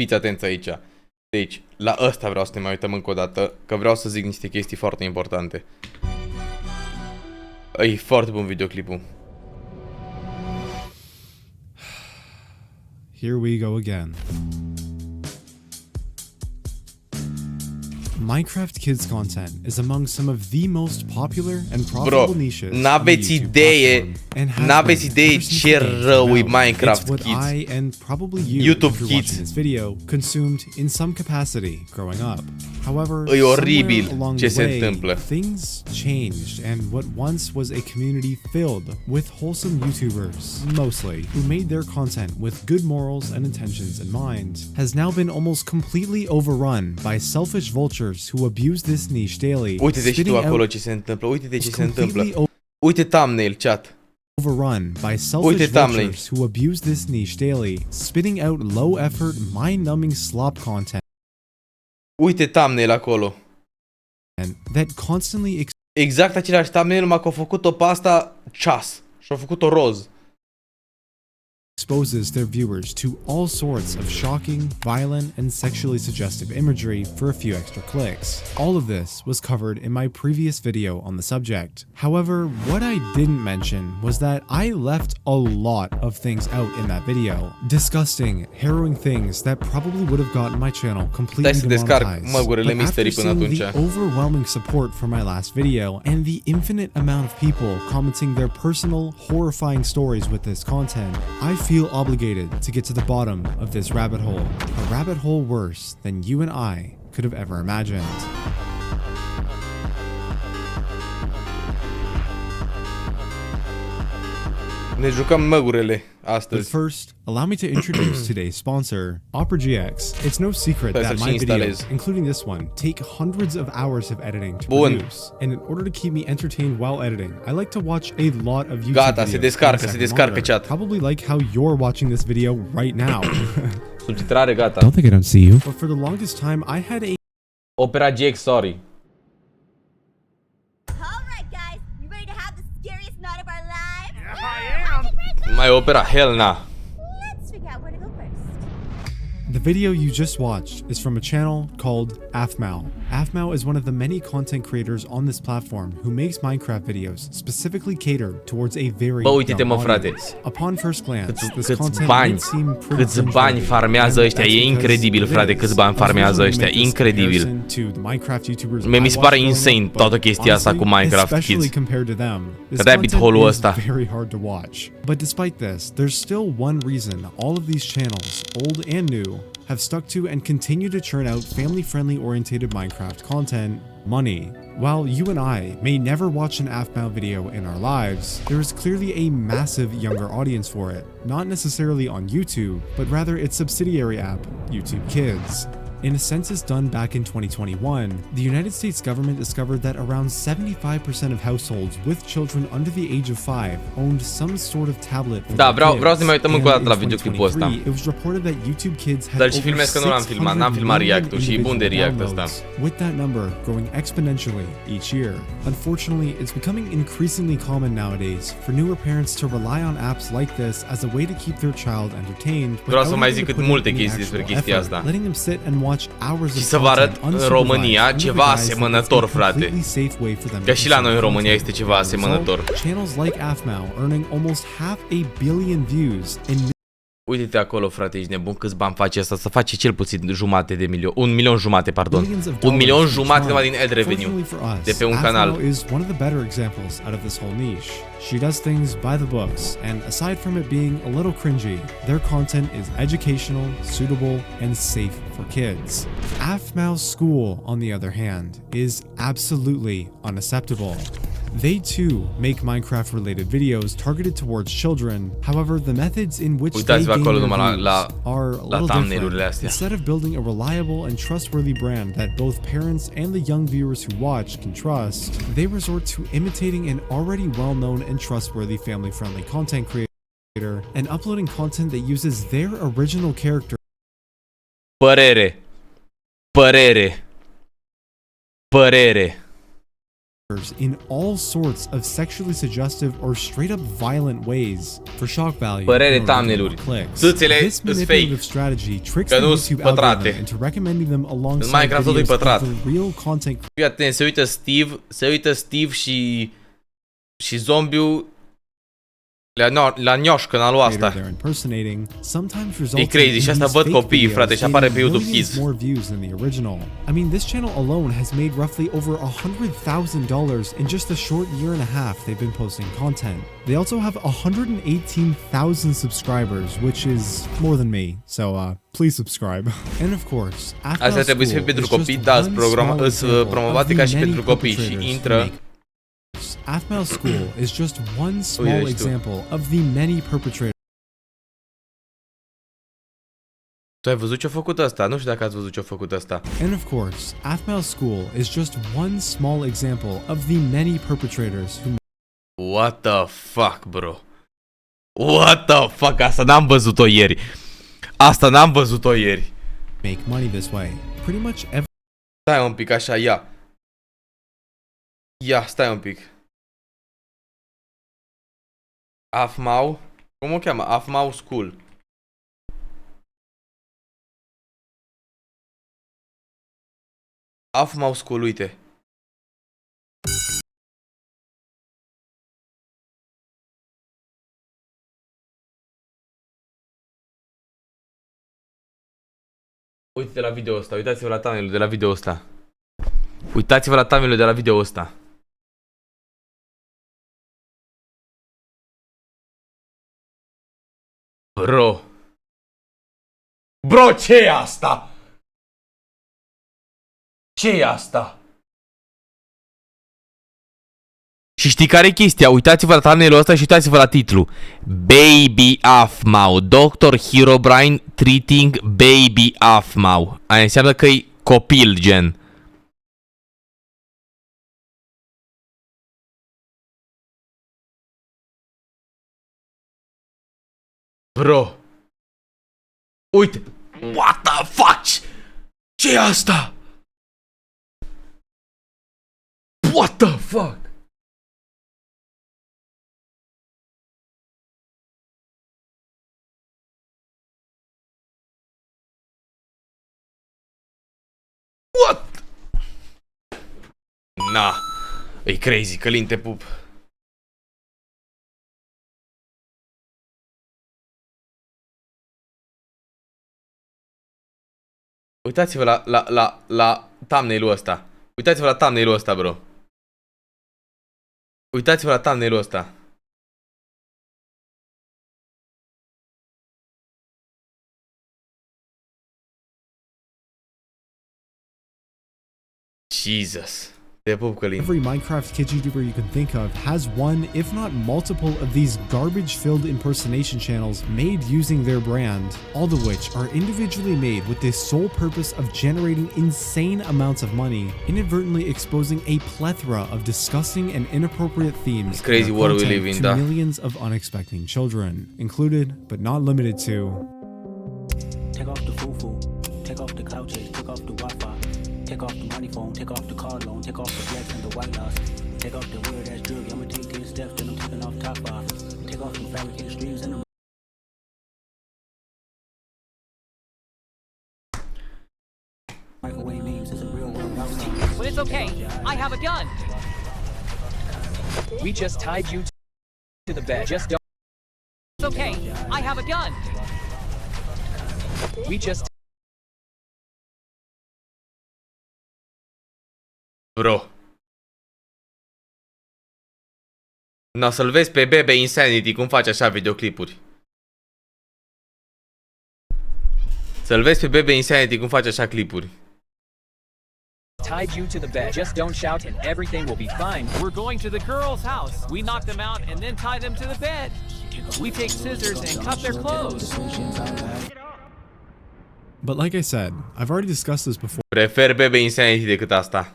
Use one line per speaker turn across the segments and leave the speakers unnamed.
Fiți atenți aici. Deci, la ăsta vreau să ne mai uităm încă o dată, că vreau să zic niște chestii foarte importante. E foarte bun videoclipul.
Here we go again. Minecraft Kids content is among some of the most popular and profitable niches.
N-aveți idee ce rău e Minecraft Kids.
I and probably you,
YouTube
if you're
Kids.
watching this video, consumed in some capacity growing up. However,
E oribil
somewhere along
ce
the
se
way,
întâmplă.
things changed, and what once was a community filled with wholesome YouTubers, mostly, who made their content with good morals and intentions in mind, has now been almost completely overrun by selfish vultures who abuse this niche daily.
Uite-te și tu acolo ce se întâmplă. Uite-te ce se întâmplă. Uite thumbnail, chat.
Overrun by selfish vultures who abuse this niche daily, spitting out low-effort, mind-numbing slop content.
Uite thumbnail acolo.
That constantly
Exact același thumbnail, numai că au făcut-o pe asta ceas. Și-au făcut-o roz.
exposes their viewers to all sorts of shocking, violent, and sexually suggestive imagery for a few extra clicks. All of this was covered in my previous video on the subject. However, what I didn't mention was that I left a lot of things out in that video. Disgusting, harrowing things that probably would have gotten my channel completely demonetized. But after seeing the overwhelming support for my last video and the infinite amount of people commenting their personal, horrifying stories with this content, I feel obligated to get to the bottom of this rabbit hole. A rabbit hole worse than you and I could have ever imagined.
Ne jucăm măgurile astăzi.
But first, allow me to introduce today's sponsor, Opriti. It's no secret that my videos, including this one, take hundreds of hours of editing to produce. And in order to keep me entertained while editing, I like to watch a lot of YouTube
Gata,
videos.
se descarcă chat.
Probably like how you're watching this video right now.
Subtitrare gata.
Don't think I don't see you. But for the longest time, I had a
Opera GX, sorry. Mai opera, hell na.
Let's figure out where to go first.
The video you just watched is from a channel called Afmao. Afmao is one of the many content creators on this platform who makes Minecraft videos specifically catered towards a very young audience. Upon first glance, this content might seem pretty
câți bani farmează ăștia, e incredibil, frate, câți bani farmează ăștia, incredibil. Mi se pare insane toată chestia asta cu Minecraft Kids. Că de-aia bit-hole-ul ăsta.
But despite this, there's still one reason all of these channels, old and new, have stuck to and continue to churn out family-friendly orientated Minecraft content: money. While you and I may never watch an Afmao video in our lives, there is clearly a massive younger audience for it, not necessarily on YouTube, but rather its subsidiary app, YouTube Kids. In a census done back in 2021, the United States government discovered that around 75% of households with children under the age of 5 owned some sort of tablet for
Da,
their kids.
vreau să mai uităm încă o dată la videoclipul ăsta.
It was reported that YouTube Kids had
Dar și
over
filmez că nu l-am filmat, n-am filmat react-ul și e bun de react ăsta.
With that number growing exponentially each year. Unfortunately, it's becoming increasingly common nowadays for newer parents to rely on apps like this as a way to keep their child entertained.
Vreau să mai zic cât multe chestii despre chestia asta.
Letting them sit and watch hours
și să vă arăt în România ceva asemănător, frate. Că și la noi în România este ceva asemănător.
Channels like Afmao earning almost half a billion views in.
Uite-te acolo, frate, ești nebun, câți bani face asta? Să face cel puțin jumate de milion, 1,5 milion, pardon. 1,5 milion numai din ad revenue de pe un canal.
Is one of the better examples out of this whole niche. She does things by the books, and aside from it being a little cringy, their content is educational, suitable, and safe for kids. Afmao's school, on the other hand, is absolutely unacceptable. They too make Minecraft-related videos targeted towards children. However, the methods in which they gain their views are a little different. Instead of building a reliable and trustworthy brand that both parents and the young viewers who watch can trust, they resort to imitating an already well-known and trustworthy family-friendly content creator and uploading content that uses their original character.
Părere.
in all sorts of sexually suggestive or straight up violent ways for shock value.
Părere thumbnail-uri. Țâțele
This
îs
manipulative
fake.
strategy tricks
Că
the
nu-s
YouTube algorithm
pătrate.
into recommending them alongside
Minecraft totul e
videos
pătrat.
of the real content.
Fii atent, se uită Steve și zombiul la nioșcă în alul asta.
They're impersonating, sometimes
E
resulting
crazy
in
și asta
these
văd
fake
copiii, frate, și
videos
apare pe
gaining
YouTube
millions
Kids.
more views than the original. I mean, this channel alone has made roughly over $100,000 in just a short year and a half they've been posting content. They also have 118,000 subscribers, which is more than me, so please subscribe. And of course,
Asta trebuie să fie pentru copii, da, promovate ca și pentru copii și intră.
Athmail School is just one small example of the many perpetrators.
Tu ai văzut ce-a făcut ăsta? Nu știu dacă ați văzut ce-a făcut ăsta.
And of course, Athmail School is just one small example of the many perpetrators who
What the fuck, bro? What the fuck? Asta n-am văzut-o ieri. Asta n-am văzut-o ieri.
make money this way. Pretty much every
Stai un pic așa, ia. Ia, stai un pic. Afmau. Cum o cheamă? Afmau School. Afmau School, uite. Uite la video ăsta, uitați-vă la thumbnail-ul de la video ăsta. Uitați-vă la thumbnail-ul de la video ăsta. Bro. Bro, ce e asta? Ce e asta? Și știi care e chestia? Uitați-vă la thumbnail-ul ăsta și uitați-vă la titlu. Baby Afmau. Dr. Herobrine treating Baby Afmau. Aia înseamnă că e copil, gen. Bro. Uite. What the fuck? Ce e asta? What the fuck? What? Na. E crazy, Călin, te pup. Uitați-vă la thumbnail-ul ăsta. Uitați-vă la thumbnail-ul ăsta, bro. Uitați-vă la thumbnail-ul ăsta. Jesus. Te pup, Călin.
every Minecraft kids YouTuber you can think of has one, if not multiple, of these garbage-filled impersonation channels made using their brand, all of which are individually made with the sole purpose of generating insane amounts of money, inadvertently exposing a plethora of disgusting and inappropriate themes
It's crazy
in their
world we
content
live in,
to
da.
millions of unexpecting children, included but not limited to
Take off the foo-foo, take off the couches, take off the Wi-Fi, take off the money phone, take off the car loan, take off the flex and the white loss, take off the weird ass jewelry, I'ma take 10 steps, then I'm taking off top off, take off the fabricated streams and the microwave memes, it's a real world reality.
But it's okay. I have a gun.
We just tied you to the bed. Just don't.
It's okay. I have a gun.
We just.
Bro. N-o să-l vezi pe Bebe Insanity cum face așa videoclipuri. Să-l vezi pe Bebe Insanity cum face așa clipuri.
Tied you to the bed. Just don't shout and everything will be fine.
We're going to the girl's house. We knock them out and then tie them to the bed. We take scissors and cut their clothes.
But like I said, I've already discussed this before
Prefer Bebe Insanity decât asta.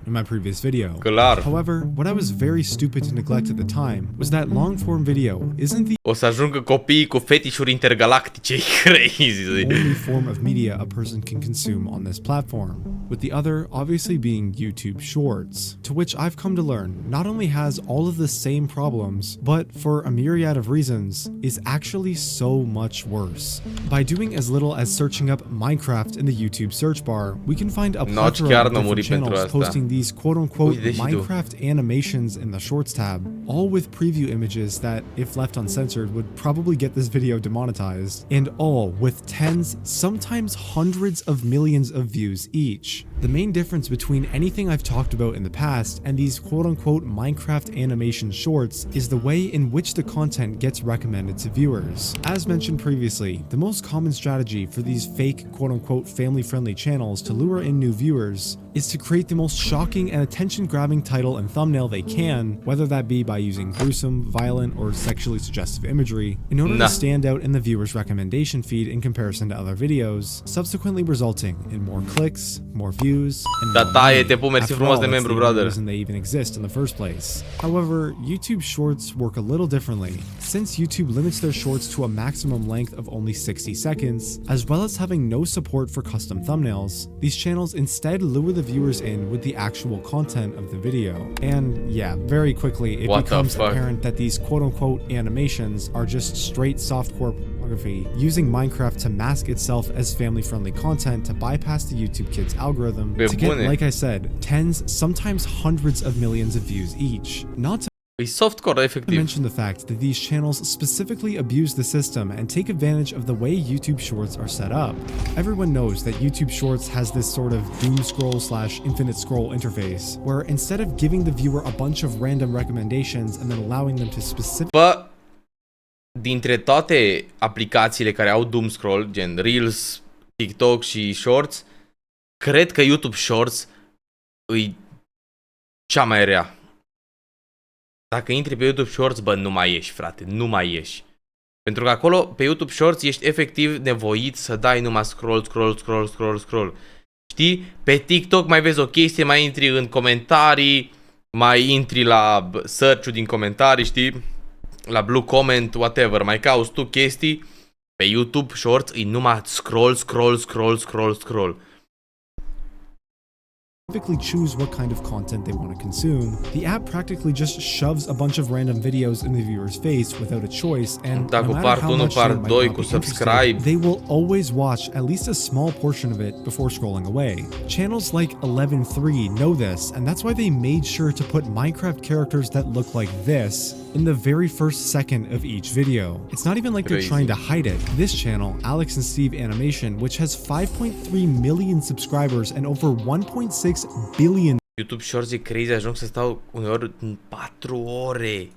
in my previous video.
Clar.
However, what I was very stupid to neglect at the time was that long-form video isn't the
O să ajungă copiii cu fetișuri intergalactice. E crazy.
only form of media a person can consume on this platform, with the other obviously being YouTube Shorts, to which I've come to learn not only has all of the same problems, but for a myriad of reasons, is actually so much worse. By doing as little as searching up Minecraft in the YouTube search bar, we can find a plethora
chiar
of
n-a
different
murit pentru
channels
asta.
posting these quote-unquote
Uite și tu.
Minecraft animations in the Shorts tab, all with preview images that, if left uncensored, would probably get this video demonetized, and all with tens, sometimes hundreds of millions of views each. The main difference between anything I've talked about in the past and these quote-unquote Minecraft animation shorts is the way in which the content gets recommended to viewers. As mentioned previously, the most common strategy for these fake quote-unquote family-friendly channels to lure in new viewers is to create the most shocking and attention-grabbing title and thumbnail they can, whether that be by using gruesome, violent, or sexually suggestive imagery, in order to stand out in the viewer's recommendation feed in comparison to other videos, subsequently resulting in more clicks, more views, and more
taie,
money.
te pup, mersi
After
frumos
all,
de
that's
membru,
the only
brother.
reason they even exist in the first place. However, YouTube Shorts work a little differently, since YouTube limits their shorts to a maximum length of only 60 seconds, as well as having no support for custom thumbnails. These channels instead lure the viewers in with the actual content of the video. And yeah, very quickly it
What the
becomes
fuck?
apparent that these quote-unquote animations are just straight softcore pornography, using Minecraft to mask itself as family-friendly content to bypass the YouTube Kids algorithm
Pe
to get,
bune.
like I said, tens, sometimes hundreds of millions of views each. Not to
E softcore, efectiv.
mention the fact that these channels specifically abuse the system and take advantage of the way YouTube Shorts are set up. Everyone knows that YouTube Shorts has this sort of doom scroll / infinite scroll interface, where instead of giving the viewer a bunch of random recommendations and then allowing them to
Bă, dintre toate aplicațiile care au doom scroll, gen Reels, TikTok și Shorts, cred că YouTube Shorts e cea mai rea. Dacă intri pe YouTube Shorts, bă, nu mai ieși, frate, nu mai ieși. Pentru că acolo, pe YouTube Shorts, ești efectiv nevoit să dai numai scroll. Știi? Pe TikTok mai vezi o chestie, mai intri în comentarii, mai intri la search-ul din comentarii, știi? La blue comment, whatever, mai cauți tu chestii. Pe YouTube Shorts e numai scroll.
specifically choose what kind of content they want to consume. The app practically just shoves a bunch of random videos in the viewer's face without a choice, and
Da,
no
cu
matter
part
how
1,
much they
part
might
2,
not
cu
be interested,
subscribe.
they will always watch at least a small portion of it before scrolling away. Channels like 11.3 know this, and that's why they made sure to put Minecraft characters that look like this in the very first second of each video. It's not even like they're
Crazy.
trying to hide it. This channel, Alex and Steve Animation, which has 5.3 million subscribers and over 1.6 billion
YouTube Shorts e crazy, ajung să stau uneori în 4 ore.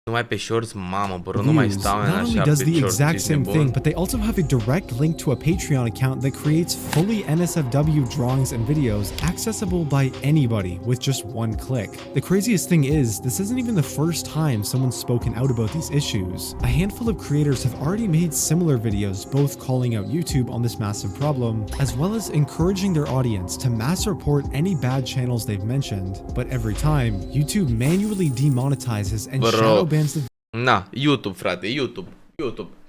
Numai pe Shorts, mamă, bro, nu mai
views.
stau în
Not only
așa
does
pe
the
Shorts,
exact
ești
same
nebun.
thing, but they also have a direct link to a Patreon account that creates fully NSFW drawings and videos accessible by anybody with just one click. The craziest thing is, this isn't even the first time someone's spoken out about these issues. A handful of creators have already made similar videos, both calling out YouTube on this massive problem, as well as encouraging their audience to mass report any bad channels they've mentioned. But every time, YouTube manually demonetizes and
Bro.
shadow bans the
Na, YouTube, frate, YouTube.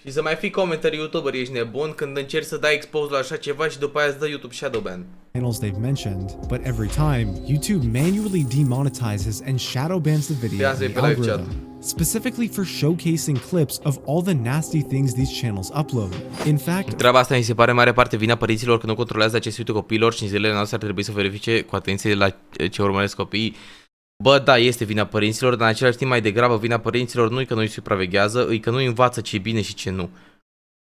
Și să mai fii comentarii YouTuber, ești nebun când încerci să dai expose la așa ceva și după aia îți dă YouTube Shadowban.
channels they've mentioned, but every time, YouTube manually demonetizes and shadow bans the video
Ia zi
in
pe
the
live
algorithm, specifically for showcasing clips of all the nasty things these channels upload. In fact,
Treaba asta mi se pare mare parte vina părinților că nu controlează acest YouTube copiilor și în zilele noastre ar trebui să verifice cu atenție la ce urmăresc copiii. Bă, da, este vina părinților, dar în același timp mai degrabă vina părinților nu e că nu îi supraveghează, e că nu învață ce e bine și ce nu.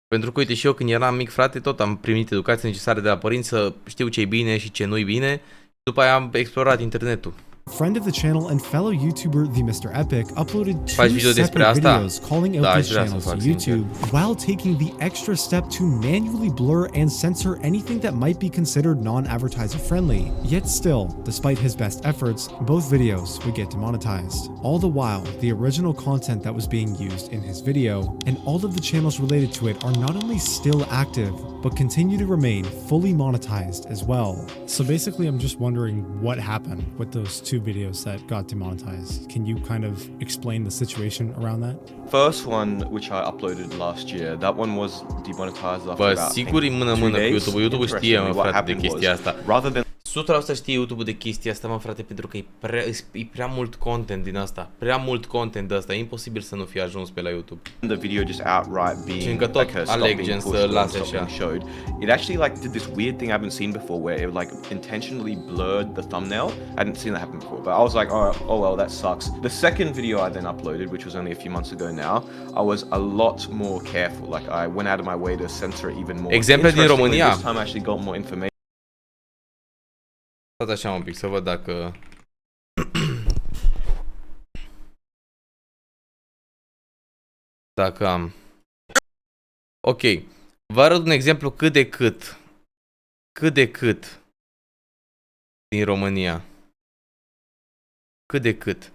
Pentru că, uite, și eu când eram mic, frate, tot am primit educație necesară de la părinți să știu ce e bine și ce nu e bine. După aia am explorat internetul.
Friend of the channel and fellow YouTuber The Mr. Epic uploaded
Faci
2
video despre
separate
asta?
videos calling out
Da,
these
aș vrea să
channels to
fac, sincer.
YouTube while taking the extra step to manually blur and censor anything that might be considered non-advertiser friendly. Yet still, despite his best efforts, both videos would get demonetized. All the while, the original content that was being used in his video and all of the channels related to it are not only still active, but continue to remain fully monetized as well. So basically, I'm just wondering what happened with those 2 videos that got demonetized. Can you kind of explain the situation around that?
First one, which I uploaded last year, that one was demonetized after
Bă,
about,
sigur e
I think,
mână-mână
2
cu
days.
YouTube. YouTube știe, mă,
Interestingly, what
frate, de
happened
chestia
was,
asta.
rather than
100% știe YouTube de chestia asta, mă, frate, pentru că e prea mult content din asta. Prea mult content de asta. E imposibil să nu fie ajuns pe la YouTube.
the video just outright being
încă tot
like a stop
aleg
being
gen să
pushed or
lase
stop
așa.
being showed, it actually like did this weird thing I haven't seen before where it like intentionally blurred the thumbnail. I hadn't seen that happen before, but I was like, oh well, that sucks. The second video I then uploaded, which was only a few months ago now, I was a lot more careful. Like I went out of my way to censor it even more.
Exemple din
Interestingly,
România.
this time I actually got more information.
Stați așa un pic să văd dacă... Dacă am... Ok. Vă arăt un exemplu cât de cât din România. Cât de cât.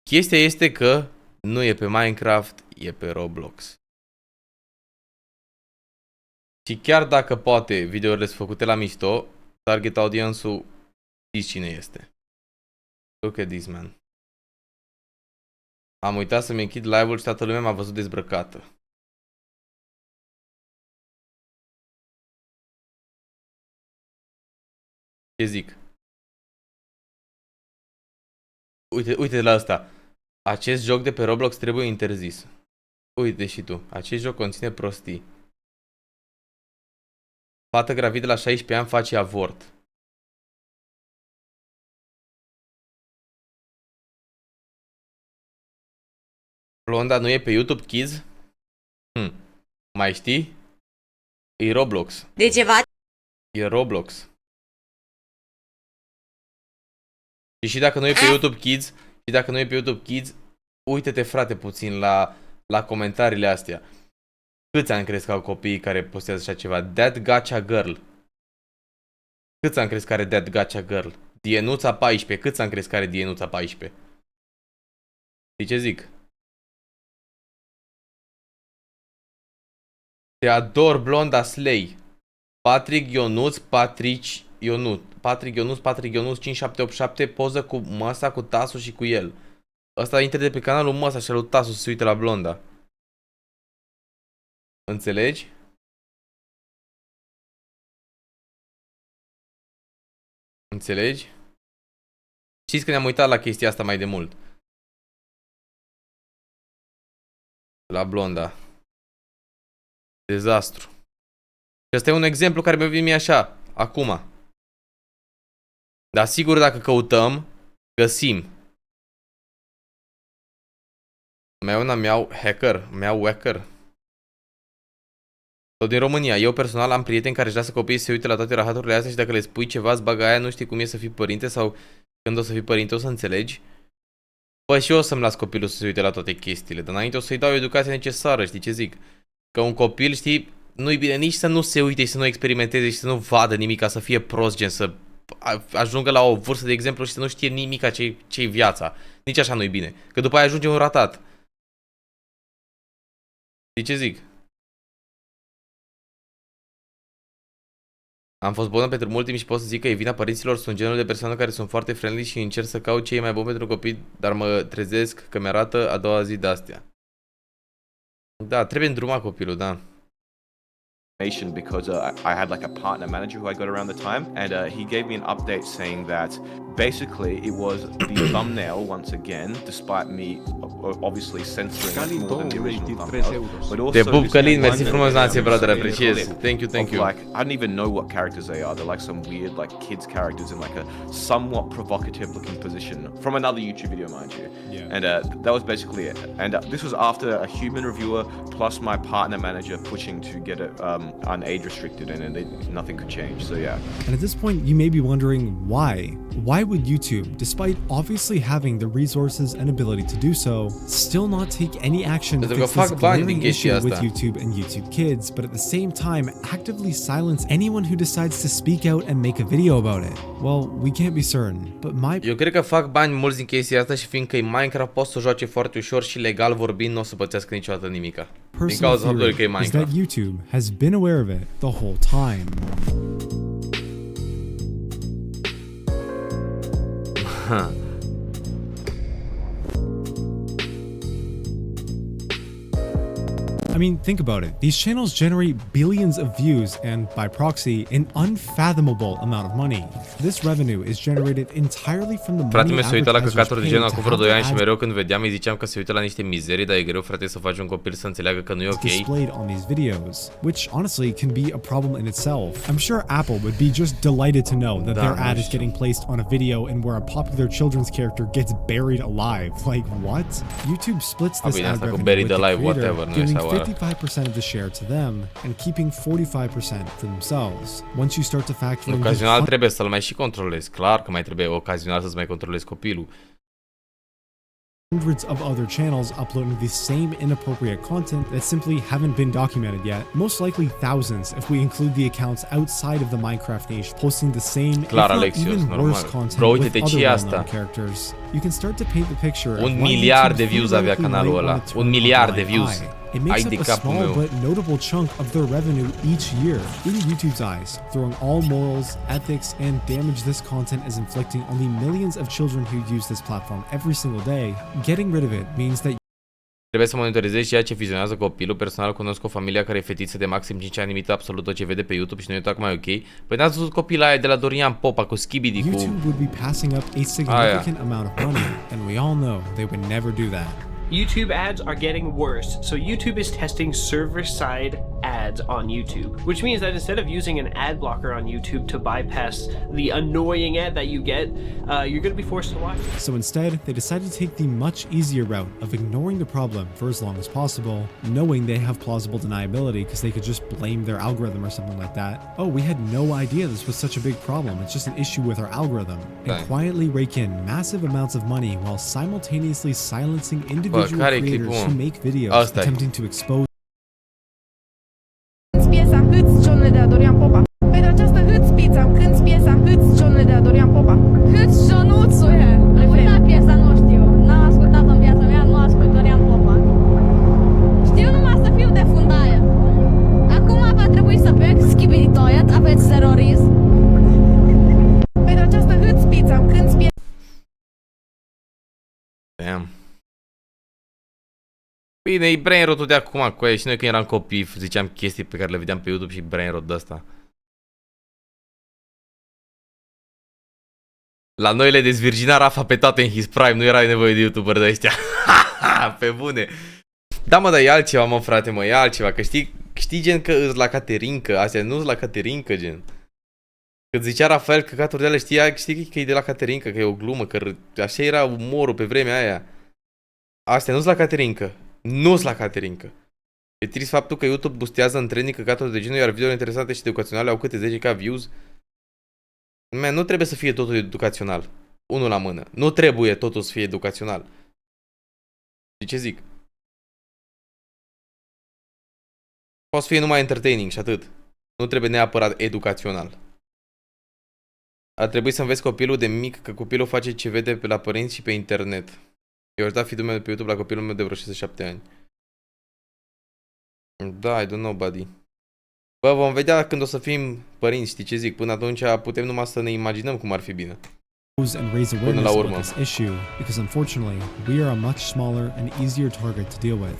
Chestia este că nu e pe Minecraft, e pe Roblox. Și chiar dacă poate videourile sunt făcute la mișto, target audience-ul știți cine este. Look at this, man. Am uitat să-mi închid live-ul și toată lumea m-a văzut dezbrăcată. Ce zic? Uite la asta. Acest joc de pe Roblox trebuie interzis. Uite și tu. Acest joc conține prostii. Fată gravidă la 16 ani face avort. Blonda nu e pe YouTube Kids? Mai știi? E Roblox.
De ceva
E Roblox. Și dacă nu e pe YouTube Kids, uite-te, frate, puțin la comentariile astea. Câți ani crezi că au copiii care postează așa ceva? That Gacha Girl. Câți ani crezi că are That Gacha Girl? Dienuța 14. Câți ani crezi că are Dienuța 14? Știi ce zic? Te ador, Blonda Slay. Patrick Ionuț 5787, poză cu măsa, cu Tasu și cu el. Ăsta intre de pe canalul măsa și lui Tasu să se uite la Blonda. Înțelegi? Înțelegi? Știți că ne-am uitat la chestia asta mai de mult. La Blonda. Dezastru. Și ăsta e un exemplu care mi-a venit mie așa, acum. Dar sigur dacă căutăm, găsim. Miau Hacker. Tot din România. Eu personal am prieteni care își lasă copiii să se uite la toate rahaturile astea și dacă le spui ceva, îți bagă aia, nu știi cum e să fii părinte sau când o să fii părinte o să înțelegi. Păi și eu o să-mi las copilul să se uite la toate chestiile, dar înainte o să-i dau educația necesară, știi ce zic? Că un copil, știi, nu-i bine nici să nu se uite și să nu experimenteze și să nu vadă nimic, ca să fie prost, gen să ajungă la o vârstă, de exemplu, și să nu știe nimic ce-i viața. Nici așa nu-i bine, că după aia ajunge un ratat. Știi ce zic? Am fost bună pentru mult timp și pot să zic că e vina părinților, sunt genul de persoane care sunt foarte friendly și încerc să caut ce e mai bun pentru copii, dar mă trezesc că mi-arată a doua zi de-astea. Da, trebuie îndrumat copilul, da.
Because I had like a partner manager who I got around the time, and he gave me an update saying that basically it was the thumbnail once again, despite me obviously censoring it more than the original thumbnail. But also
Te pup, Călin,
this
mersi
one
frumos, nație, brother,
in
apreciez.
clip
Thank you.
of, like, I don't even know what characters they are. They're like some weird like kids characters in like a somewhat provocative looking position from another YouTube video, mind you.
Yeah.
And that was basically it. And this was after a human reviewer plus my partner manager pushing to get it age restricted, and nothing could change. So yeah.
And at this point, you may be wondering why Why would YouTube, despite obviously having the resources and ability to do so, still not take any action to
Pentru că
fix this
fac bani din
glaring
chestia
issue with
asta.
YouTube and YouTube Kids, but at the same time actively silence anyone who decides to speak out and make a video about it? Well, we can't be certain, but
Eu cred că fac bani mulți din chestia asta și fiindcă e Minecraft poți să o joace foarte ușor și legal vorbind nu o să pățească niciodată nimica. Din
personal
cauza faptului că e
theory is that
Minecraft.
YouTube has been aware of it the whole time. I mean, think about it. These channels generate billions of views and, by proxy, an unfathomable amount of money. This revenue is generated entirely from the
Fratele
money
meu se uită la
advertisers
căcaturi de
pay
genul
to
acum vreo
have
2 ani și
ads
mereu când vedeam îi ziceam că se uită la niște mizerii, dar e greu, frate, să faci un copil să înțeleagă că nu e ok.
displayed on these videos, which honestly can be a problem in itself. I'm sure Apple would be just delighted to know that their ad is getting placed on a video and where a popular children's character gets buried alive. Like, what? YouTube splits this
bine,
ad
asta cu
revenue
buried
with the
alive,
creator,
whatever, nu e
giving
așa oară.
55% of the share to them and keeping 45% for themselves. Once you start to factor in the
Ocazional trebuie să-l mai și controlezi, clar că mai trebuie ocazional să-ți mai controlezi copilul.
hundreds of other channels uploading the same inappropriate content that simply haven't been documented yet. Most likely thousands if we include the accounts outside of the Minecraft niche posting the same,
Clar,
if not
Alexios,
even
normal.
worse content
Bro,
with
uite-te
other
ce e
well-known
asta?
characters. You can start to paint the picture of
1
why
miliard
YouTube
de views avea
theoretically
canalul
might
ăla.
wanna
1
turn a
miliard de
blind
views.
eye. It makes
Ai de
up a
capul
small
meu.
but notable chunk of their revenue each year. In YouTube's eyes, throwing all morals, ethics, and damage this content is inflicting on the millions of children who use this platform every single day. Getting rid of it means that
Trebuie să monitorizezi ceea ce vizionează copilul. Personal cunosc o familie care e fetiță de maxim 5 ani, imită absolut tot ce vede pe YouTube și nu e tocmai ok. Păi n-ați văzut copila aia de la Dorian Popa cu Skibidi
YouTube
cu...
would be passing up a significant amount of money, and we all know they would never do that.
YouTube ads are getting worse, so YouTube is testing server-side ads on YouTube, which means that instead of using an ad blocker on YouTube to bypass the annoying ad that you get, you're going to be forced to watch it.
So instead, they decided to take the much easier route of ignoring the problem for as long as possible, knowing they have plausible deniability because they could just blame their algorithm or something like that. Oh, we had no idea this was such a big problem, it's just an issue with our algorithm. And quietly rake in massive amounts of money while simultaneously silencing individual creators who make videos attempting to expose
piesa Hâț, Johnule de Dorian Popa. Pentru această Hâț pizza îmi cânti piesa Hâț, Johnule de Dorian Popa. Hâț, Jonuțule! Refren. Piesa nu știu, n-am ascultat în viața mea, nu ascult Dorian Popa. Știu numai să fiu de fundaie. Acum va trebui să plec, Skibidi Toilet, aveți terorism. Pentru această Hâț pizza îmi cânti piesa.
Damn. Bine, e brainrot-ul de acum cu aia. Și noi când eram copii ziceam chestii pe care le vedeam pe YouTube și brainrot de asta. La noi le dezvirgina Rafa pe toate în his prime, nu era nevoie de YouTuber de ăștia. Pe bune. Da, mă, dar e altceva, mă, frate, mă, e altceva. Că știi gen că îți la Caterinca, astea nu-s la Caterinca, gen. Când zicea Rafael că caturi de alea, știi că e de la Caterinca, că e o glumă, că așa era umorul pe vremea aia. Astea nu-s la Caterinca. Nu-s la Caterinca. E trist faptul că YouTube boostează în trending căcaturi de genul, iar videouri interesante și educaționale au câte 10k views. Man, nu trebuie să fie totul educațional. Unul la mână. Nu trebuie totul să fie educațional. De ce zic? Poate să fie numai entertaining și atât. Nu trebuie neapărat educațional. Ar trebui să înveți copilul de mic că copilul face ce vede pe la părinți și pe internet. Eu aș da feed-ul meu de pe YouTube la copilul meu de vreo 6-7 ani. Da, I don't know, buddy. Bă, vom vedea când o să fim părinți, știi ce zic? Până atunci putem numai să ne imaginăm cum ar fi bine.
And raise awareness about this issue because unfortunately we are a much smaller and easier target to deal with.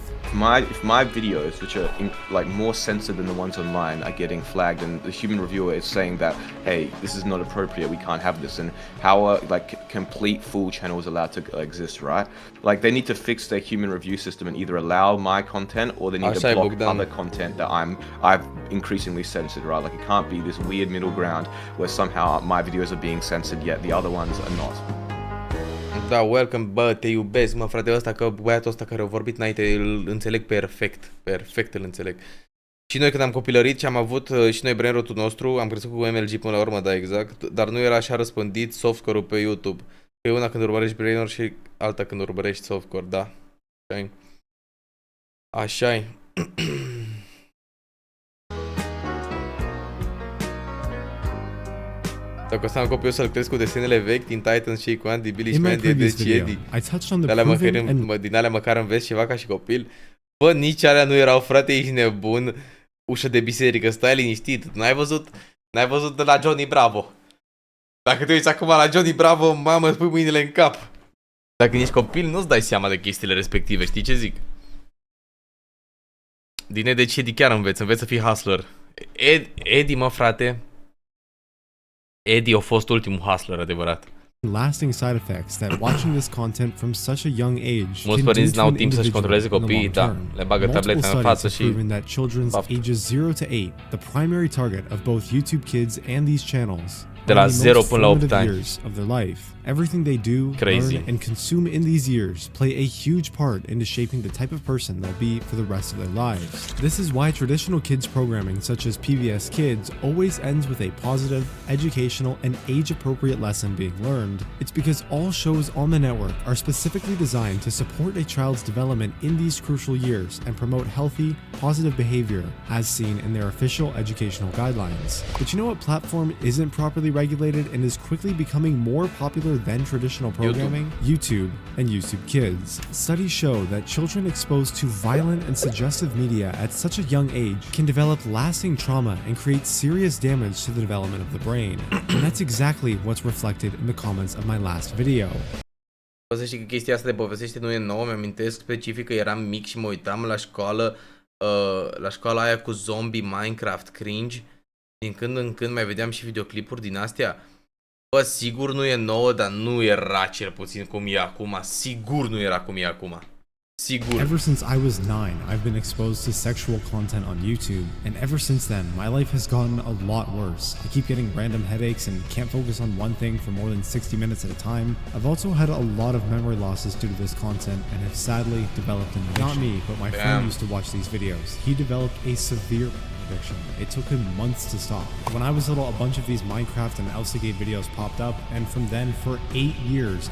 If my videos, which are like more censored than the ones online, are getting flagged, and the human reviewer is saying that, hey, this is not appropriate, we can't have this, and how are like complete full channels allowed to exist, right? Like they need to fix their human review system and either allow my content or they need to block other content that I've increasingly censored, right? Like it can't be this weird middle ground where somehow my videos are being censored yet the other ones are not.
Da, welcome, bă, te iubesc, mă, frate, ăsta, că băiatul ăsta care a vorbit înainte, îl înțeleg perfect, perfect îl înțeleg. Și noi când am copilărit și am avut și noi brain rot-ul nostru, am crescut cu MLG până la urmă, da, exact, dar nu era așa răspândit softcore-ul pe YouTube. E una când urmărești brain rot și alta când urmărești softcore, da. Așa-i. Dacă o să am copil să-l cresc cu desenele vechi din Titans și cu Andy, Billy și Mandy, Eddie, din alea măcar înveți ceva ca și copil. Bă, nici alea nu erau, frate, ești nebun. Ușă de biserică, stai liniștit. N-ai văzut de la Johnny Bravo. Dacă te uiți acum la Johnny Bravo, mamă, îți pui mâinile în cap. Dacă ești copil, nu-ți dai seama de chestiile respective, știi ce zic? Din Eddie chiar înveți să fii hustler. Eddie, mă, frate. Eddie a fost ultimul hustler adevărat.
Lasting side effects that watching this content from such a young age
mulți părinți n-au timp să-și controleze copiii, da, le bagă tableta în față și
that children's ages 0 to 8, the primary target of both YouTube Kids and these channels,
de la 0 până la 8 ani.
Of their life. Everything they do, learn, and consume in these years play a huge part into shaping the type of person they'll be for the rest of their lives. This is why traditional kids programming such as PBS Kids always ends with a positive, educational, and age-appropriate lesson being learned. It's because all shows on the network are specifically designed to support a child's development in these crucial years and promote healthy, positive behavior as seen in their official educational guidelines. But you know what platform isn't properly regulated and is quickly becoming more popular than traditional programming? YouTube and YouTube Kids. Studies show that children exposed to violent and suggestive media at such a young age can develop lasting trauma and create serious damage to the development of the brain. And that's exactly what's reflected in the comments of my last video.
O să știi că chestia asta de povestește nu e nouă, mi-amintesc specific că eram mic și mă uitam la școală, la școala aia cu zombie, Minecraft, cringe. Din când în când mai vedeam și videoclipuri din astea. Bă, sigur nu e nouă, dar nu era cel puțin cum e acum. Sigur nu era cum e acum. Sigur.
Ever since I was 9, I've been exposed to sexual content on YouTube, and ever since then, my life has gotten a lot worse. I keep getting random headaches and can't focus on one thing for more than 60 minutes at a time. I've also had a lot of memory losses due to this content and have sadly developed an addiction. Not me, but my friend used to watch these videos. He developed a severe addiction. It took him months to stop. When I was little, a bunch of these Minecraft and Elsagate videos popped up, and from then, for 8 years,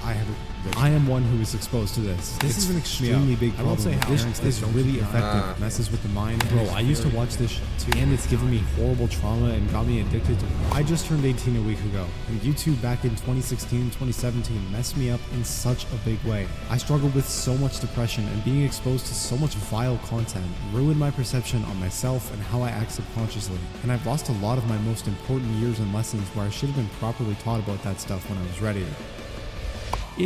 I am one who was exposed to this. This is an extremely big problem. This is really effective. Messes with the mind. Bro, I used to watch this too, and it's given me horrible trauma and got me addicted to it. I just turned 18 a week ago, and YouTube back in 2016, 2017 messed me up in such a big way. I struggled with so much depression, and being exposed to so much vile content ruined my perception on myself and how I act subconsciously. And I've lost a lot of my most important years and lessons where I should have been properly taught about that stuff when I was ready.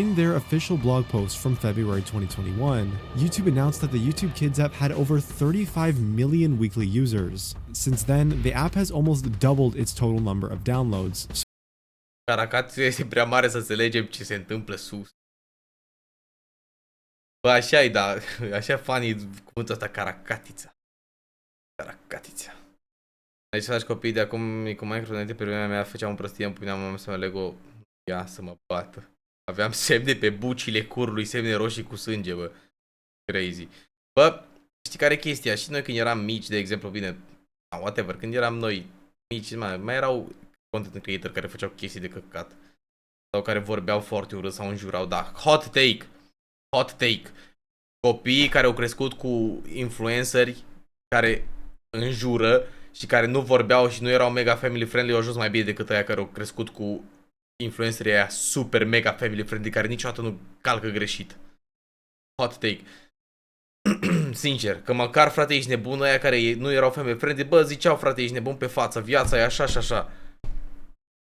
In their official blog post from February 2021, YouTube announced that the YouTube Kids app had over 35 million weekly users. Since then, the app has almost doubled its total number of downloads.
Caracatul este prea mare să înțelegem ce se întâmplă sus. Bă, așa-i, da, așa funny cuvântul ăsta, caracatița. Caracatița. Aici faci copii de acum, cu Minecraft, înainte pe vremea mea, făceam o prostie, îmi puneam mama să mă Lego, ia să mă bată. Aveam semne pe bucile curului, semne roșii cu sânge, bă. Crazy. Bă, știi care e chestia? Și noi când eram mici, de exemplu, bine, whatever, când eram noi mici, mai erau content creator care făceau chestii de căcat. Sau care vorbeau foarte urât sau înjurau, da. Hot take. Hot take. Copiii care au crescut cu influenceri care înjură și care nu vorbeau și nu erau mega family friendly, au ajuns mai bine decât aia care au crescut cu influencerii aia super mega family friendly care niciodată nu calcă greșit. Hot take. Sincer, că măcar, frate, ești nebun, aia care nu erau family friendly, bă, ziceau, frate, ești nebun pe față, viața e așa și așa.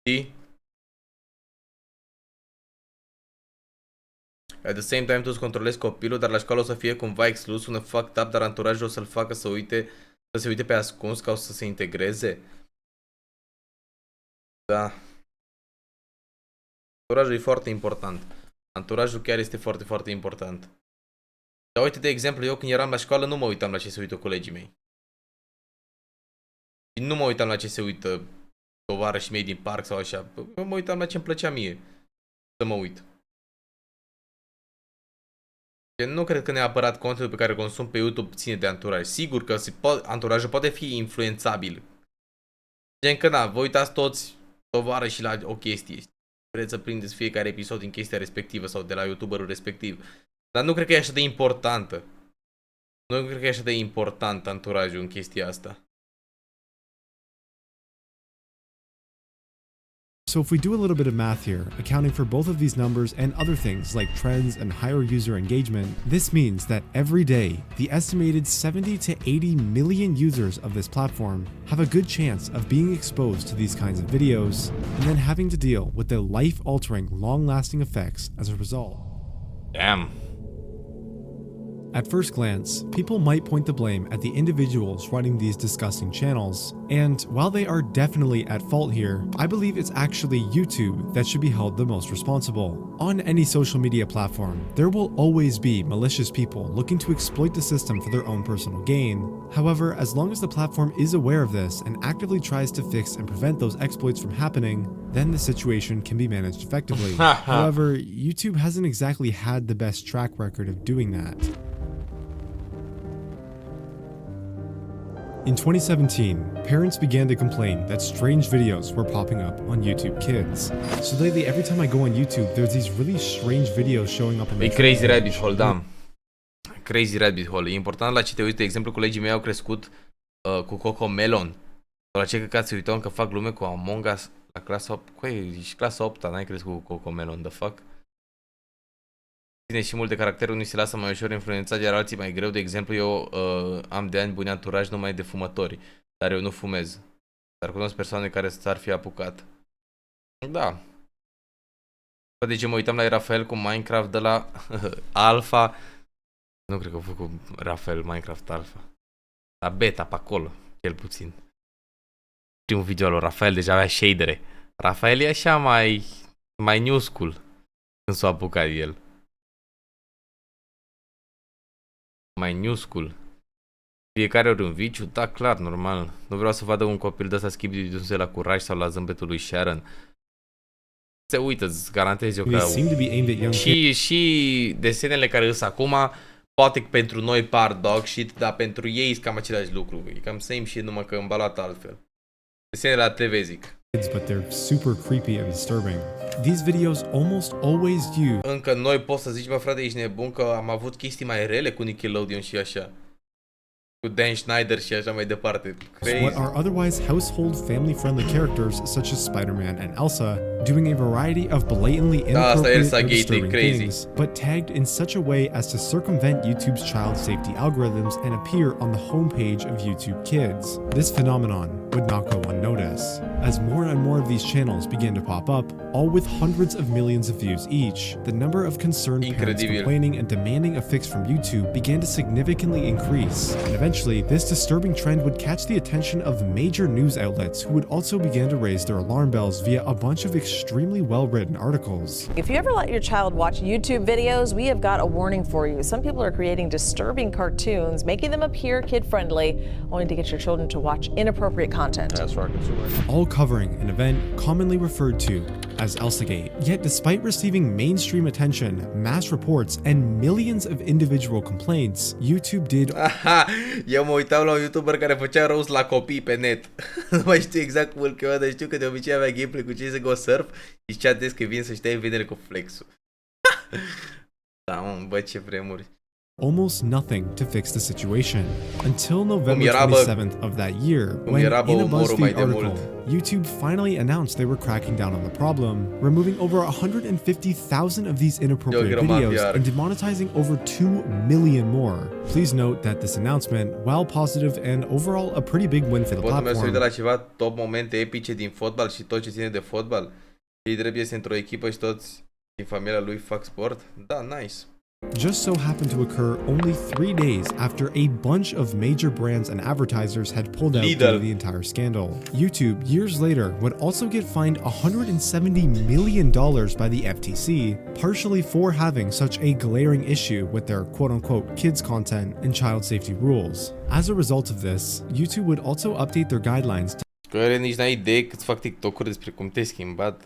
Știi? At the same time, tu îți controlezi copilul, dar la școală o să fie cumva exclus, sună fucked up, dar anturajul o să-l facă să se uite pe ascuns ca o să se integreze. Da. Anturajul e foarte important. Anturajul chiar este foarte, foarte important. Dar uite, de exemplu, eu când eram la școală nu mă uitam la ce se uită colegii mei. Nu mă uitam la ce se uită tovarășii mei din parc sau așa. Eu mă uitam la ce îmi plăcea mie să mă uit. Eu nu cred că neapărat contentul pe care îl consum pe YouTube ține de anturaj. Sigur că anturajul poate fi influențabil. Gen că na, vă uitați toți tovarăși la o chestie. Vreți să prindeți fiecare episod din chestia respectivă sau de la YouTuberul respectiv. Dar nu cred că e așa de importantă. Nu cred că e așa de important anturajul în chestia asta.
So if we do a little bit of math here, accounting for both of these numbers and other things like trends and higher user engagement, this means that every day, the estimated 70 to 80 million users of this platform have a good chance of being exposed to these kinds of videos and then having to deal with the life-altering, long-lasting effects as a result.
Damn.
At first glance, people might point the blame at the individuals running these disgusting channels, and while they are definitely at fault here, I believe it's actually YouTube that should be held the most responsible. On any social media platform, there will always be malicious people looking to exploit the system for their own personal gain. However, as long as the platform is aware of this and actively tries to fix and prevent those exploits from happening, then the situation can be managed effectively. However, YouTube hasn't exactly had the best track record of doing that. In 2017, parents began to complain that strange videos were popping up on YouTube Kids. So lately, every time I go on YouTube, there's these really strange videos showing up on my
E crazy rabbit hole, da. Crazy rabbit hole. E important la ce te uiți. De exemplu, colegii mei au crescut cu Cocomelon. Sau la ce căcat se uitau că fac glume cu Among Us la clasa 8. Coi, ești clasa 8-a, n-ai crescut cu Cocomelon, the fuck? Ține și mult de caracter, unii se lasă mai ușor influențați, iar alții mai greu. De exemplu, eu am de ani buni anturaj numai de fumători, dar eu nu fumez. Dar cunosc persoane care s-ar fi apucat. Da. De ce mă uitam la Rafael cu Minecraft de la Alpha. Nu cred că a făcut Rafael Minecraft Alpha. La beta, pe acolo, cel puțin. Primul video al lui Rafael deja avea shadere. Rafael e așa mai new school când s-a apucat el. Mai new school. Fiecare ori un viciu, da, clar, normal. Nu vreau să vadă un copil de ăsta schimbi la curaj sau la zâmbetul lui Sharon. Se uită, îți garantez eu că și desenele care îs acum, poate că pentru noi par dog shit, dar pentru ei e cam același lucru. E cam same shit, numai că îmbalat altfel. Desenele la TV zic.
But they're super creepy and disturbing. These videos almost always use.
Încă noi poți să zici, bă frate, ești nebun că am avut chestii mai rele cu Nickelodeon și așa. Cu Dan Schneider și așa mai departe. Crazy.
What are otherwise household family-friendly characters such as Spider-Man and Elsa doing a variety of blatantly inappropriate or disturbing things, but tagged in such a way as to circumvent YouTube's child safety algorithms and appear on the homepage of YouTube Kids. This phenomenon would not go unnoticed, as more and more of these channels began to pop up, all with hundreds of millions of views each. The number of concerned parents complaining and demanding a fix from YouTube began to significantly increase, and eventually this disturbing trend would catch the attention of major news outlets who would also begin to raise their alarm bells via a bunch of extremely well-written articles.
If you ever let your child watch YouTube videos, we have got a warning for you. Some people are creating disturbing cartoons, making them appear kid-friendly, only to get your children to watch inappropriate content.
That's for our consumers.
All covering an event commonly referred to as Elsagate. Yet despite receiving mainstream attention, mass reports, and millions of individual complaints, YouTube did...
Aha, eu mă uitam la un YouTuber care făcea roast la copii pe net. Nu mai știu exact cum îl chema, dar știu că de obicei avea gameplay cu cei să go surf și zicea des că vin să-și taie videole cu flexul. Da, mă, bă, ce vremuri.
Almost nothing to fix the situation until November 27th of that year, when in a BuzzFeed article, YouTube finally announced they were cracking down on the problem, removing over 150,000 of these inappropriate videos and demonetizing over 2 million more. Please note that this announcement, while positive and overall a pretty big win for the platform,
să uită la ceva top momente epice din fotbal și tot ce ține de fotbal. Ei trebuie să într-o echipă și toți din familia lui fac sport. Da, nice.
just so happened to occur only 3 days after a bunch of major brands and advertisers had pulled out due to the entire scandal. YouTube, years later, would also get fined $170 million by the FTC, partially for having such a glaring issue with their quote-unquote kids content and child safety rules. As a result of this, YouTube would also update their guidelines.
Care nici n-ai idee cât fac TikTok-uri despre cum te-ai schimbat.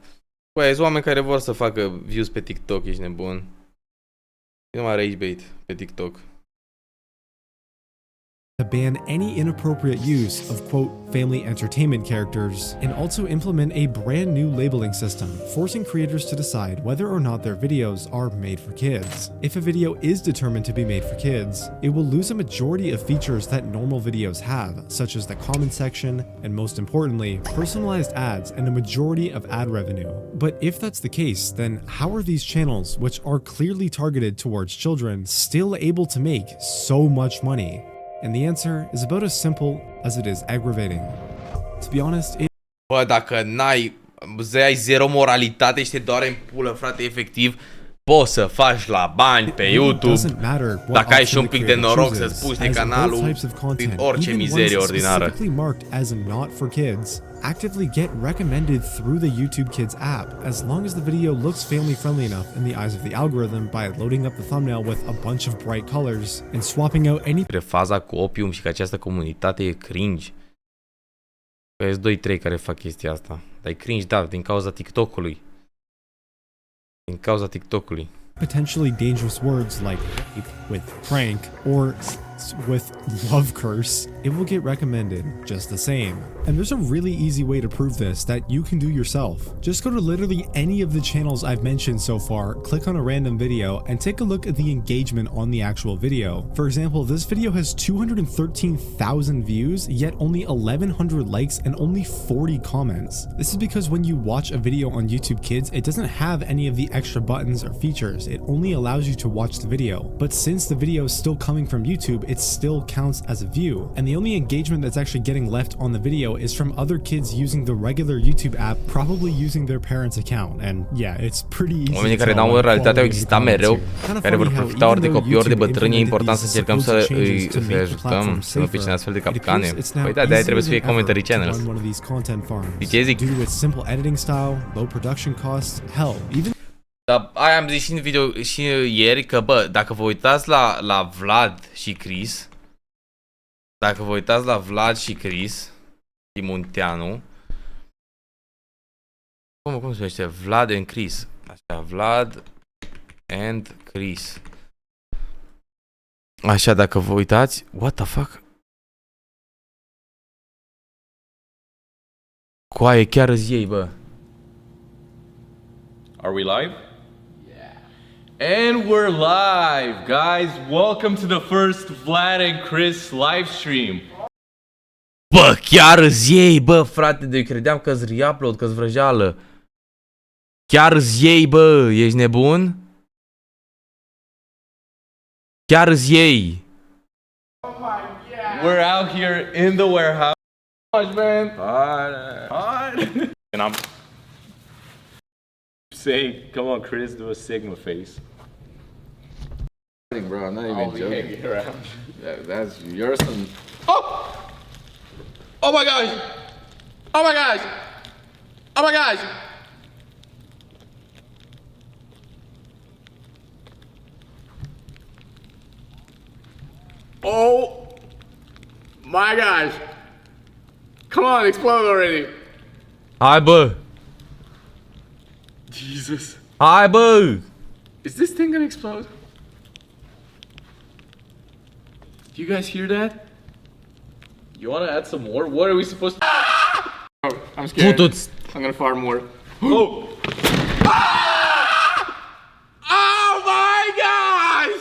Băi, sunt oameni care vor să facă views pe TikTok, ești nebun. Nu mai rage bait pe TikTok.
To ban any inappropriate use of, quote, family entertainment characters, and also implement a brand new labeling system, forcing creators to decide whether or not their videos are made for kids. If a video is determined to be made for kids, it will lose a majority of features that normal videos have, such as the comment section, and most importantly, personalized ads and a majority of ad revenue. But if that's the case, then how are these channels, which are clearly targeted towards children, still able to make so much money? And the answer is about as simple as it is aggravating. To be honest,
Bă, dacă n-ai, ai zero moralitate și te doare în pulă, frate, efectiv, poți să faci la bani pe YouTube, dacă ai și un pic de noroc să-ți puși de canalul din orice mizerie ordinară.
Actively get recommended through the YouTube Kids app, as long as the video looks family friendly enough in the eyes of the algorithm by loading up the thumbnail with a bunch of bright colors and swapping out any...
Faza cu Opium și că această comunitate e cringe. Că sunt 2-3 care fac chestia asta. Dar e cringe, da, din cauza TikTok-ului. Din cauza TikTok-ului.
Potentially dangerous words like rape with prank or with love curse, it will get recommended just the same. And there's a really easy way to prove this that you can do yourself. Just go to literally any of the channels I've mentioned so far, click on a random video, and take a look at the engagement on the actual video. For example, this video has 213,000 views, yet only 1,100 likes and only 40 comments. This is because when you watch a video on YouTube Kids, it doesn't have any of the extra buttons or features. It only allows you to watch the video. But since the video is still coming from YouTube, it still counts as a view. And the only engagement that's actually getting left on the video is from other kids using the regular YouTube app, probably using their parents' account. And yeah, it's pretty easy.
Oamenii care n-au în realitate au existat mereu, care vor profita ori de copii, ori de bătrâni. E important să încercăm să îi ajutăm să nu pice în astfel de capcane. Păi da, de-aia trebuie să fie commentary channels. De ce zic?
Due to its simple editing style, low production costs, hell, even...
Dar aia am zis și în video și ieri că, bă, dacă vă uitați la Vlad și Chris, dacă vă uitați la Vlad și Chris Timunteanu, cum se numește? Vlad and Chris. Așa, Vlad and Chris. Așa, dacă vă uitați, what the fuck? Coaie, chiar îți iei, bă.
Are we live? And we're live, guys. Welcome to the first Vlad and Chris live stream.
Bă, chiar îți iei, bă, frate, de eu credeam că-ți re-upload, că-ți vrăjeală. Chiar îți iei, bă, ești nebun? Chiar îți iei.
Oh my God. We're out here in the warehouse. Gosh, man. Hard. And I'm saying, come on, Chris, do a Sigma face.
Bro, I'm not even
I'll be
joking.
hanging around.
That's yours and...
Oh! Oh my gosh! Oh my gosh! Oh my gosh! Oh my gosh! Come on, explode already!
Hai, bă!
Jesus.
Hai, bă!
Is this thing gonna explode? Do you guys hear that? You wanna add some more? What are we supposed to... Oh, I'm scared. I'm gonna fart more. Oh! Oh my gosh!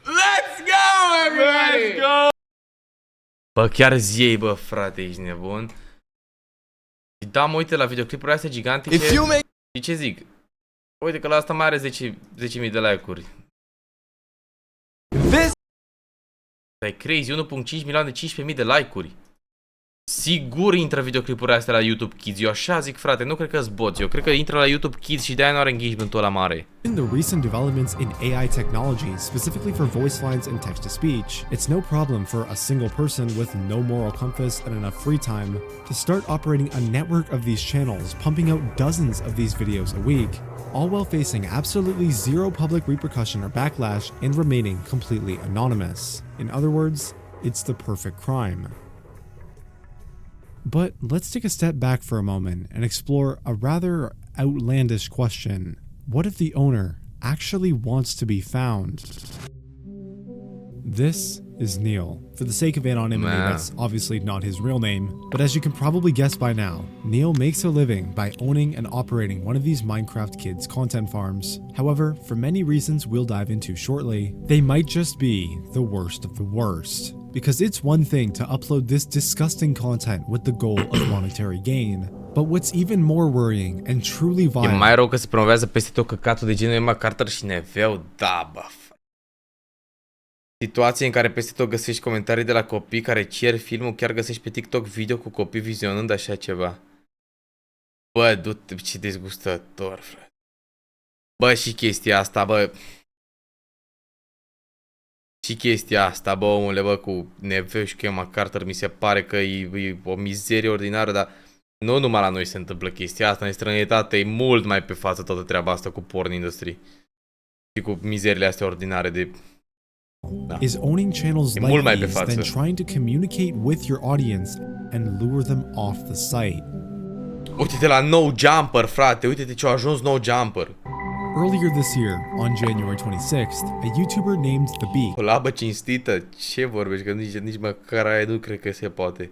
Let's go, everybody! Let's go!
Bă, chiar zi, bă, frate, ești nebun. Și da, mă uite la videoclipurile astea gigantice. Și ce zic? Uite că la asta mai are 10.000 de like-uri. E crazy, 1.5 milioane, 15.000 de like-uri. Sigur intră videoclipurile astea la YouTube Kids. Eu așa zic, frate, nu cred că-s boți. Eu cred că intră la YouTube Kids și de-aia nu are engagement-ul ăla mare.
In the recent developments in AI technology, specifically for voice lines and text-to-speech, it's no problem for a single person with no moral compass and enough free time to start operating a network of these channels, pumping out dozens of these videos a week, all while facing absolutely zero public repercussion or backlash and remaining completely anonymous. In other words, it's the perfect crime. But let's take a step back for a moment and explore a rather outlandish question. What if the owner actually wants to be found. This is Neil. For the sake of anonymity, that's obviously not his real name, but as you can probably guess by now, Neil makes a living by owning and operating one of these Minecraft kids content farms. However, for many reasons we'll dive into shortly, they might just be the worst of the worst. Because it's one thing to upload this disgusting content with the goal of monetary gain, but what's even more worrying and truly vile...
E mai rău că se promovează peste tot căcatul de genul Emma Carter și Neveu, da, bă. Situații în care peste tot găsești comentarii de la copii care cer filmul, chiar găsești pe TikTok video cu copii vizionând așa ceva. Bă, du-te, ce dezgustător, frate. Bă, și chestia asta, bă. Și chestia asta, bă, omule, bă, cu Neveu și cu Emma Carter, mi se pare că e o mizerie ordinară, dar nu numai la noi se întâmplă chestia asta, în străinătate e mult mai pe față toată treaba asta cu porn industry. Și cu mizerile astea ordinare de... Da.
Is owning channels like these than trying to communicate with your audience and lure them off the site.
Uite-te la No Jumper, frate, uite-te ce a ajuns No Jumper.
Earlier this year, on January 26th, a YouTuber named The Beak.
O labă cinstită, ce vorbești, că nici măcar aia nu cred că se poate.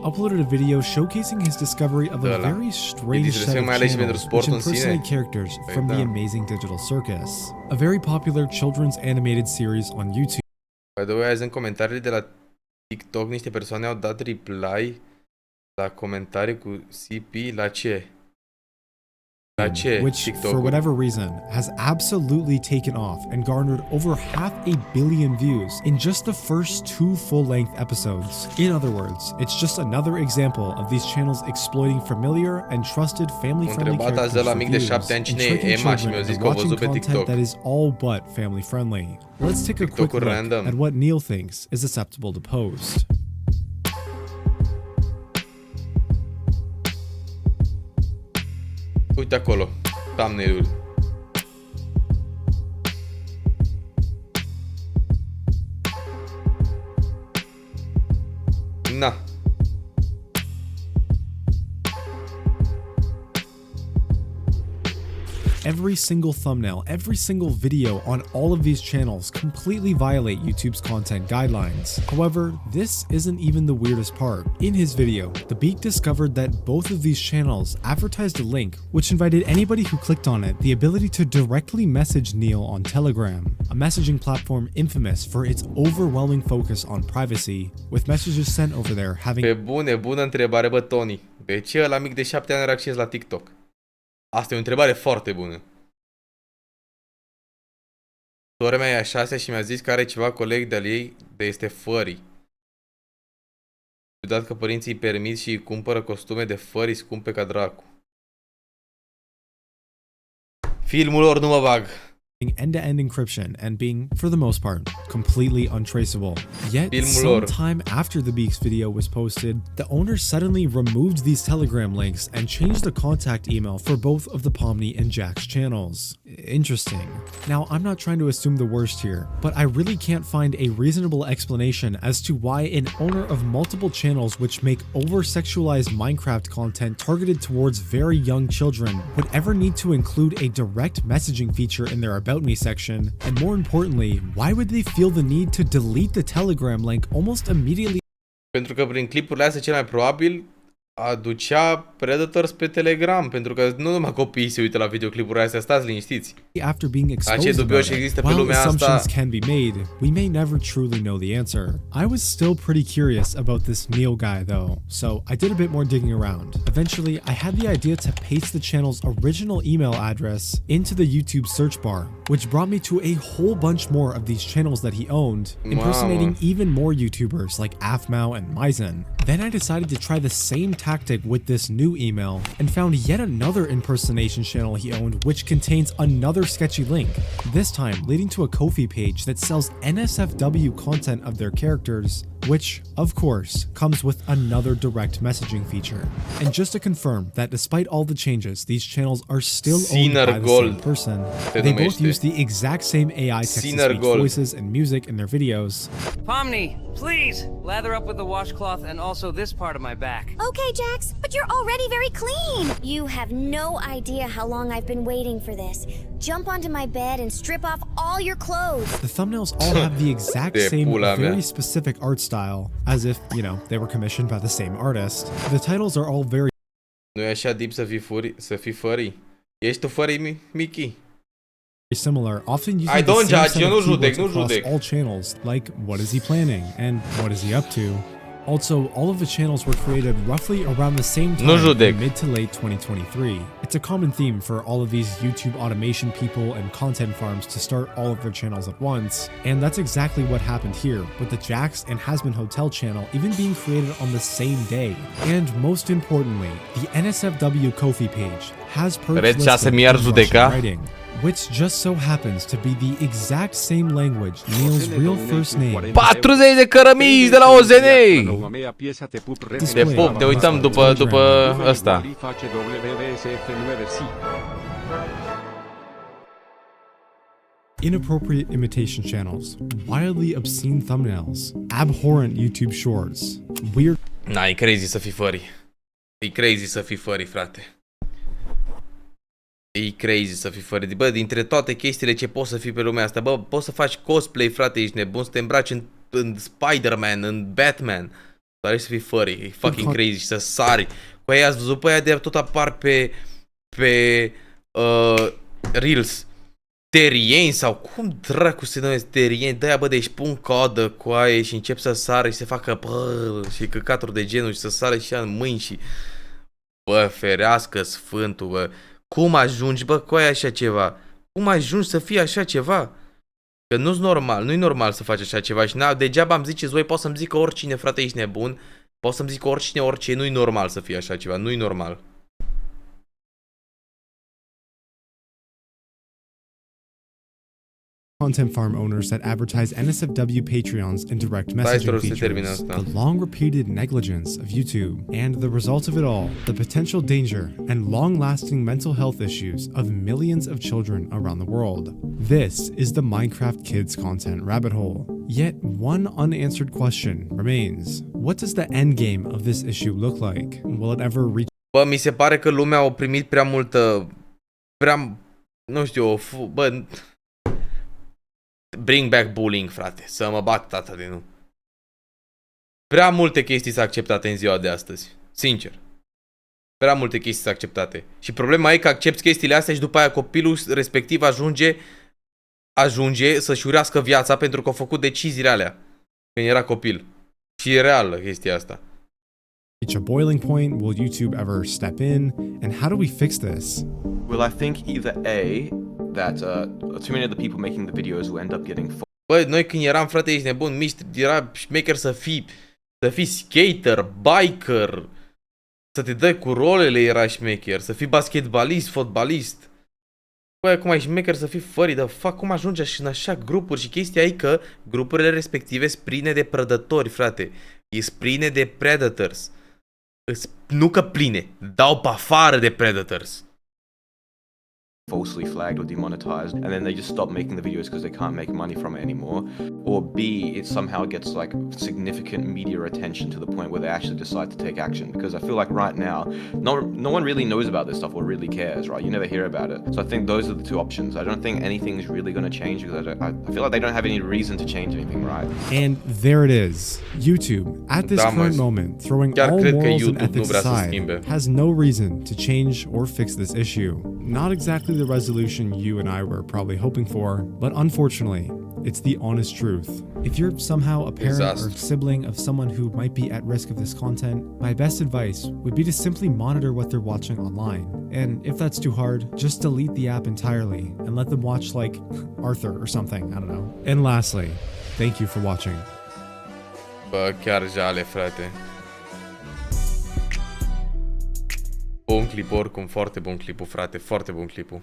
Uploaded a video showcasing his discovery of a very strange set of channels which impersonate characters from the Amazing Digital Circus, a very popular children's animated series on YouTube.
By the way, azi în comentariile de la TikTok niște persoane au dat reply la comentarii cu CP la ce?
Which, for whatever reason, has absolutely taken off and garnered over 500 million views in just the first 2 full-length episodes. In other words, it's just another example of these channels exploiting familiar and trusted family-friendly characters for views and tricking children into watching content that is all but family-friendly. Let's take a quick look at what Neil thinks is acceptable to post.
Uite acolo, thumbnail-ul. Na.
Every single thumbnail, every single video on all of these channels completely violate YouTube's content guidelines. However, this isn't even the weirdest part. In his video, The Beak discovered that both of these channels advertised a link which invited anybody who clicked on it the ability to directly message Neil on Telegram, a messaging platform infamous for its overwhelming focus on privacy, with messages sent over there having...
Pe bune, bună întrebare, bă, Tony. De ce ăla mic de 7 ani are acces la TikTok? Asta e o întrebare foarte bună. Sora mea e a 6-a și mi-a zis că are ceva coleg de-al ei de este furry. Ciudat că părinții îi permit și îi cumpără costume de furry scumpe ca dracu. Filmul lor nu mă bag.
End-to-end encryption and being, for the most part, completely untraceable. Yet, sometime after the Beak's video was posted, the owner suddenly removed these Telegram links and changed the contact email for both of the Pomni and Jack's channels. Interesting. Now, I'm not trying to assume the worst here, but I really can't find a reasonable explanation as to why an owner of multiple channels which make over-sexualized Minecraft content targeted towards very young children would ever need to include a direct messaging feature in their About Me section, and more importantly, why would they feel the need to delete the Telegram link almost immediately?
Pentru că prin clipurile astea cel mai probabil aducea predators pe Telegram, pentru că nu numai copiii se uită la videoclipurile astea, stați liniștiți.
After being exposed about it, while assumptions can be made, we may never truly know the answer. I was still pretty curious about this Neil guy though, so I did a bit more digging around. Eventually, I had the idea to paste the channel's original email address into the YouTube search bar, which brought me to a whole bunch more of these channels that he owned, impersonating even more YouTubers like Afmao and Maizen. Then I decided to try the same tactic with this new email and found yet another impersonation channel he owned which contains another sketchy link, this time leading to a Ko-fi page that sells NSFW content of their characters, which, of course, comes with another direct messaging feature. And just to confirm that despite all the changes, these channels are still owned by the same person, they both use the exact same AI text-to-speech voices and music in their videos.
Pomni, please, lather up with the washcloth and also this part of my back.
Okay, Jax, but you're already very clean. You have no idea how long I've been waiting for this. jump onto my bed and strip off all your clothes.
The thumbnails all have the exact same, very specific art style, as if, you know, they were commissioned by the same artist. The titles are all very
Nu e așa deep să fii furry? Ești tu furry, Mickey?
similar, often using the same set of keywords across all channels, like what is he planning and what is he up to. Also, all of the channels were created roughly around the same time in mid to late 2023. It's a common theme for all of these YouTube automation people and content farms to start all of their channels at once, and that's exactly what happened here, with the Jax and Hasbin Hotel channel even being created on the same day. And most importantly, the NSFW Ko-fi page has purged Russian writing, which just so happens to be the exact same language Neil's real first name.
40 de cărămizi de la OZN! De pup, ne uităm după ăsta.
Inappropriate imitation channels, wildly obscene thumbnails, abhorrent YouTube shorts, weird...
Na, e crazy să fii furry. E crazy să fii furry, frate. E crazy să fii furry. Bă, dintre toate chestiile ce poți să fii pe lumea asta, bă, poți să faci cosplay, frate, ești nebun, să te îmbraci în Spider-Man, în Batman. Dar să fii furry, e fucking crazy și să sari. Cu aia ați văzut pe aia de tot apar pe Reels. Terieni sau cum dracu se numesc terieni? De-aia, bă, deci pun codă cu aia și încep să sară și se facă și căcaturi de genul și să sară și în mâini și... Bă, ferească Sfântul, bă. Cum ajungi, bă, cu aia așa ceva? Cum ajungi să fii așa ceva? Că nu-s normal, nu-i normal să faci așa ceva și degeaba îmi ziceți voi, poți să-mi zică oricine, frate, ești nebun. Poți să-mi zică oricine, orice, nu-i normal să fie așa ceva, nu-i normal.
Content farm owners that advertise NSFW Patreons and direct messaging features, the long-repeated negligence of YouTube, and the result of it all, the potential danger and long-lasting mental health issues of millions of children around the world. This is the Minecraft Kids content rabbit hole. Yet one unanswered question remains. What does the end game of this issue look like? Will it ever reach...
Bă, mi se pare că lumea a primit prea multă... nu știu, bă... Bring back bullying, frate. Să mă bat tata de nu. Prea multe chestii s-au acceptate în ziua de astăzi. Sincer. Prea multe chestii s-au acceptate. Și problema e că accepti chestiile astea și după aia copilul respectiv ajunge să-și urească viața pentru că a făcut deciziile alea când era copil. Și e reală chestia asta.
Reach a boiling point? Will YouTube ever step in? And how do we fix this?
Well, I think either A, that too many of the people making the videos will end up getting
Băi, noi când eram, frate, ești nebun, era șmecher să fii skater, biker, să te dai cu rolele, era șmecher, să fii basketbalist, fotbalist. Băi, acum e șmecher să fii furry, dar fac cum ajungi în așa grupuri și chestia e că grupurile respective sunt pline de prădători, frate. E pline de predators. Nu că pline, dau pe afară de predators.
Falsely flagged or demonetized, and then they just stop making the videos because they can't make money from it anymore. Or B, it somehow gets like significant media attention to the point where they actually decide to take action. Because I feel like right now, no one really knows about this stuff or really cares, right? You never hear about it. So I think those are the two options. I don't think anything is really going to change because I feel like they don't have any reason to change anything, right?
And there it is. YouTube, at this current moment, throwing all morals and ethics aside, has no reason to change or fix this issue. Not exactly the resolution you and I were probably hoping for, but unfortunately, it's the honest truth. If you're somehow a parent or sibling of someone who might be at risk of this content, my best advice would be to simply monitor what they're watching online. And if that's too hard, just delete the app entirely and let them watch like Arthur or something, I don't know. And lastly, thank you for watching.
Bă, chiar jale, frate. Bun clip oricum, foarte bun clipul, frate, foarte bun clipul.